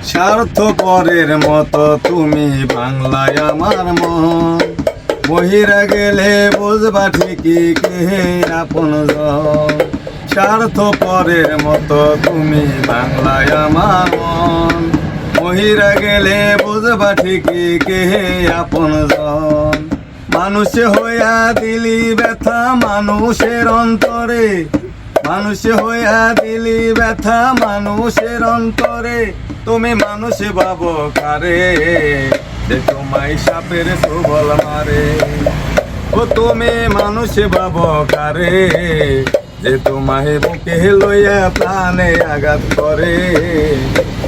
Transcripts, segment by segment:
স্বার্থপরের মতো তুমি বাংলায় আমার মন, বহিরা গেলে বুঝবা ঠিকই কে আপনজন। স্বার্থপরের মতো তুমি বাংলায় আমার মন, বহিরা গেলে বুঝবা ঠিকই কে আপনজন। মানুষ হইয়া দিলি ব্যথা মানুষের অন্তরে, মানুষ হইয়া দিলি ব্যথা মানুষের অন্তরে। তুমি মানুষ ভাবো কারে, যে তোমায় সাপের সবল মারে। ও তুমি মানুষ ভাবো কারে, যে তোমায় বুকে লইয়া প্রাণে আঘাত করে,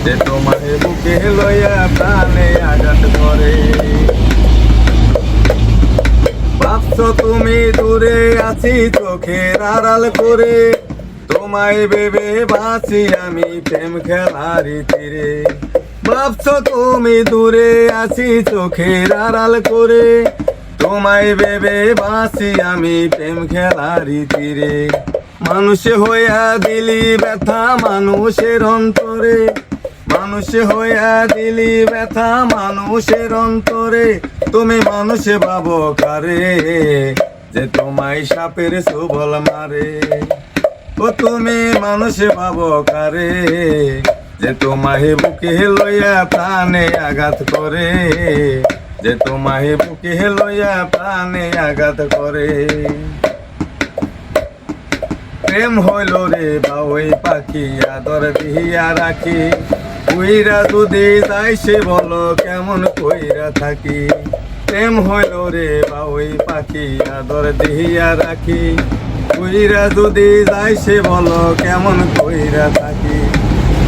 যে তোমায় বুকে লইয়া প্রাণে আঘাত করে। ভাবছো তুমি দূরে আছি চোখের আড়াল করে, তোমায় ভেবে বাঁচি আমি প্রেম খেলার তীরে। ভাবছো তুমি দূরে আছি চোখের আড়াল করে, তোমায় ভেবে বাঁচি আমি প্রেম খেলার তীরে। মানুষ হইয়া দিলি ব্যথা মানুষের অন্তরে, মানুষ হইয়া দিলি ব্যথা মানুষের অন্তরে। তুমি মানুষ ভাবো কারে, যে তোমায় সাপের সবল মারে। ও তুমি মানুষ ভাবো কারে, যে তোমায় বুকে লইয়া প্রাণে আঘাত করে, যে তোমায় বুকে লইয়া প্রাণে আঘাত করে। প্রেম হইল রে বাউই পাখি আদর দিয়া রাখি, উইরা যদি যাই সে বলো কেমন কইরা থাকি। প্রেম হইল রে বাউই পাখি আদর দিয়া রাখি, উইরা যদি যাই সে বলো কেমন কইরা থাকি।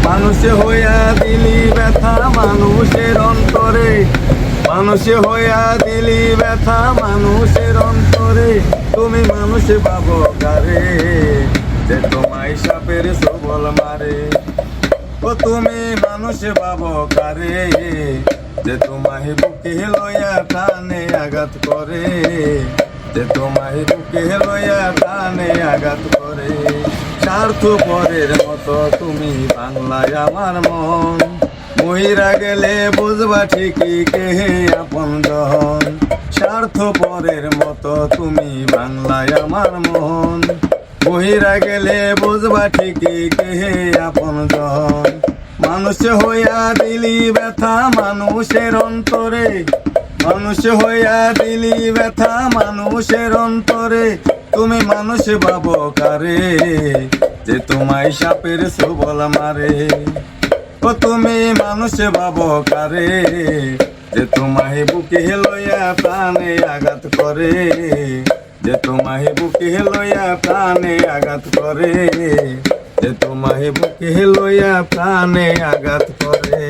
মানুষ হইয়া দিলি ব্যথা মানুষের অন্তরে, মানুষ হইয়া দিলি ব্যথা মানুষের অন্তরে। তুমি মানুষ ভাবো কারে, যে তোমায় সাপের সবল মারে। ও তুমি মানুষ ভাবো কারে, যে তোমায় বুকে লইয়া প্রাণে আঘাত করে, যে তোমায় বুকে লইয়া প্রাণে আঘাত করে। স্বার্থপরের মতো তুমি বাংলায় আমার মন, মহিরা গেলে বুঝবা ঠিকই কে আপনজন। স্বার্থপরের মতো তুমি বাংলায় আমার মন, বহিরা গেলে বুঝবা ঠিকই কে আপনজন। মানুষ হইয়া দিলি ব্যথা মানুষের অন্তরে, মানুষ হইয়া দিলি ব্যথা মানুষের অন্তরে। তুমি মানুষ ভাবো কারে, যে তোমায় সাপের সবল মারে। ও তুমি মানুষ ভাবো কারে, যে তোমায় বুকে লইয়া প্রাণে আঘাত করে, যে তোমায় বুকে লইয়া প্রাণে আঘাত করে, যে তোমায় বুকে লইয়া প্রাণে আঘাত করে।